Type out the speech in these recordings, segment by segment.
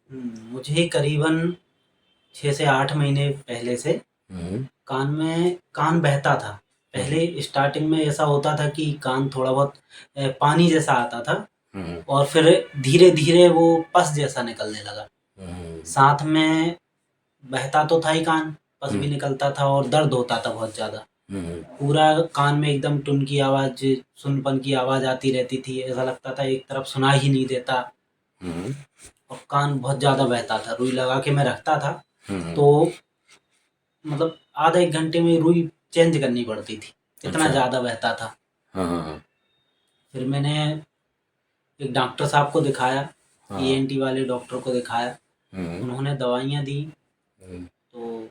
मुझे करीबन 6 से 8 महीने पहले से हम्म। कान बहता था। हम्म। पहले स्टार्टिंग में ऐसा होता था कि कान थोड़ा बहुत पानी जैसा आता था हम्म। और फिर धीरे-धीरे वो पस जैसा निकलने लगा। हम्म। साथ में बहता तो था ही कान, पस भी हम्म। निकलता था और दर्द होता था बहुत ज़्यादा। हम्म। पूरा कान में एकदम टुन की आवाज़, सुनपन की आवाज़ आती रहती थी। ऐसा लगता था एक तरफ सुनाई ही नहीं देता हम्म। और कान बहुत ज़्यादा बहता था। रुई लगा के मैं रखता था, हम्म। तो मतलब आधा 1 घंटे में रुई चेंज करनी पड़ती थी, इतना अच्छा। ज़्यादा बहता था। हाँ हाँ हाँ। फिर मैंने एक डॉक्टर साहब को दिखाया, हाँ। ईएनटी वाले डॉक्टर को दिखाया। हम्म। उन्होंने दवाइयाँ दी, हम्म। तो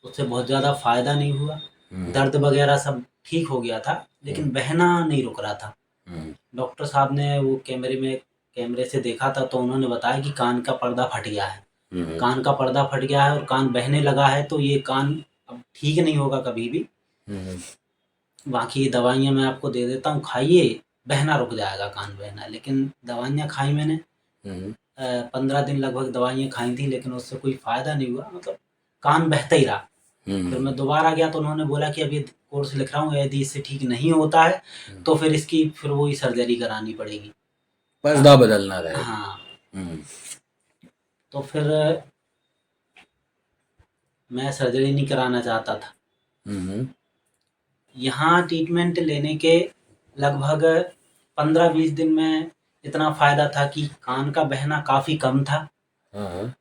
उससे बहुत ज़्यादा फ़ायदा नहीं हुआ। हम्म। दर्द वग़ैरह सब ठीक हो गया था, हम्म। लेकिन बहना नहीं रुक रहा था। हम्म। डॉक्टर साहब ने वो कैमरे से देखा था, तो उन्होंने बताया कि कान का पर्दा फट गया है। हम्म। कान का पर्दा फट गया है और कान बहने लगा है, तो ये कान अब ठीक नहीं होगा कभी भी। हम्म। बाकी ये दवाइयाँ मैं आपको दे देता हूँ, खाइए, बहना रुक जाएगा कान बहना। लेकिन दवाइयाँ खाई मैंने, हम्म। 15 दिन लगभग दवाइयाँ खाई थी, लेकिन उससे कोई फ़ायदा नहीं हुआ, मतलब कान बहता ही रहा। फिर हम्म। मैं दोबारा गया तो उन्होंने बोला कि अब ये कोर्स लिख रहा हूँ, यदि इससे ठीक नहीं होता है, तो फिर इसकी फिर वही सर्जरी करानी पड़ेगी। पर्दा बदलना रहेगा। हाँ, हम्म। तो फिर मैं सर्जरी नहीं कराना चाहता था। हम्म। यहाँ ट्रीटमेंट लेने के लगभग 15-20 दिन में इतना फ़ायदा था कि कान का बहना काफ़ी कम था। हाँ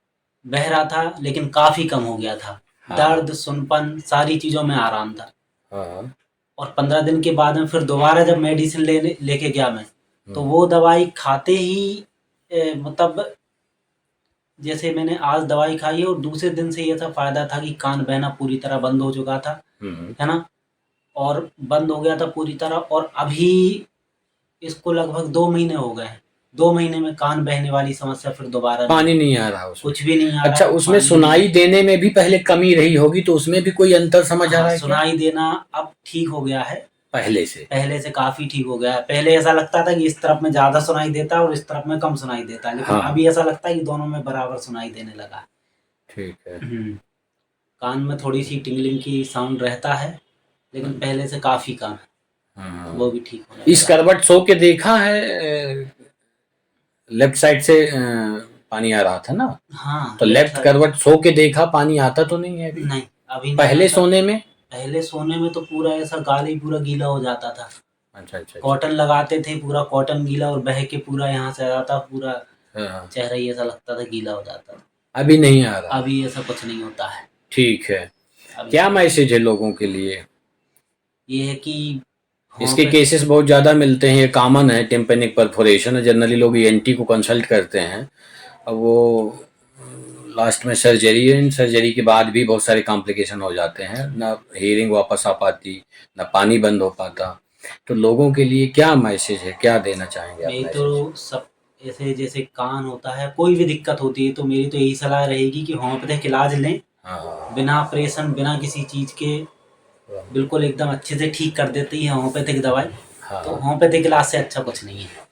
बह रहा था लेकिन काफ़ी कम हो गया था। हाँ दर्द, सुनपन सारी चीज़ों में आराम था। हाँ। और 15 दिन के बाद में फिर दोबारा जब मेडिसिन लेके गया मैं, तो हम्म। वो दवाई खाते ही मतलब जैसे मैंने आज दवाई खाई है और दूसरे दिन से ये ऐसा फ़ायदा था कि कान बहना पूरी तरह बंद हो चुका था, हम्म। है ना? और बंद हो गया था पूरी तरह और अभी इसको लगभग 2 महीने हो गए हैं। 2 महीने में कान बहने वाली समस्या फिर दोबारा नहीं पानी है। नहीं आ रहा उसमें। कुछ भी नहीं आ रहा अच्छा, है, उसमें पानी भी नहीं सुनाई है। देने में भी पहले कमी रही होगी, तो उसमें भी कोई अंतर समझ आ हाँ, रहा है क्या? सुनाई देना अब ठीक हो गया है। पहले से। पहले से काफ़ी ठीक हो गया है। पहले ऐसा लगता था कि इस तरफ में ज़्यादा सुनाई देता है और इस तरफ में कम सुनाई देता है, लेकिन हाँ हाँ। अभी ऐसा लगता है कि दोनों में बराबर सुनाई देने लगा है। ठीक है। हुँ, कान में थोड़ी-सी टिंगलिंग की साउंड रहता है, लेकिन हम्म। पहले से काफ़ी कम है, वो हाँ। भी ठीक होने इस लगा है। करवट सो के देखा है, लेफ्ट साइड से पानी आ रहा था ना? हाँ, तो लेफ्ट लेफ्ट साइड करवट सो के देखा, पानी आता तो नहीं है अभी? नहीं, अभी नहीं पहले आता। सोने में? पहले सोने में तो पूरा ऐसा गाल ही पूरा गीला हो जाता था। अच्छा अच्छा अच्छा। कॉटन लगाते थे, पूरा कॉटन गीला और बह के पूरा यहाँ से आ जाता, पूरा हाँ हाँ। चेहरा ही ऐसा लगता था गीला हो जाता था। अभी नहीं आ रहा है। अभी ऐसा कुछ नहीं होता है, ठीक है। अभी क्या ठीक है। मैसेज है लोगों के लिए? ये है कि इसके होम्योपैथ केसेस बहुत ज़्यादा मिलते हैं, ये कॉमन है, टिम्पेनिक परफोरेशन है। जनरली लोग ईएनटी को कंसल्ट करते हैं। अब वो लास्ट में सर्जरी है, इन सर्जरी के बाद भी बहुत सारे कॉम्प्लिकेशन हो जाते हैं, ना हियरिंग वापस आ पाती, ना पानी बंद हो पाता। तो लोगों के लिए क्या मैसेज है, क्या देना चाहेंगे आप मेरी तो मैसेज? सब ऐसे जैसे कान होता है, कोई भी दिक्कत होती है, तो मेरी तो यही सलाह रहेगी कि होम्योपैथिक इलाज लें, हाँ हाँ बिना ऑपरेशन, बिना किसी चीज़ के बिल्कुल एकदम अच्छे से ठीक कर देती है होम्योपैथिक दवाई। हाँ तो हाँ। होम्योपैथिक इलाज से अच्छा कुछ नहीं है।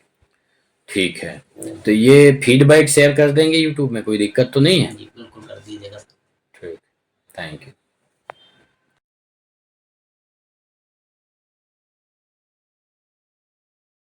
ठीक है। तो ये फीडबैक शेयर कर देंगे यूट्यूब में, कोई दिक्कत तो नहीं हाँ है? जी, बिल्कुल कर दीजिएगा। ठीक। Thank you.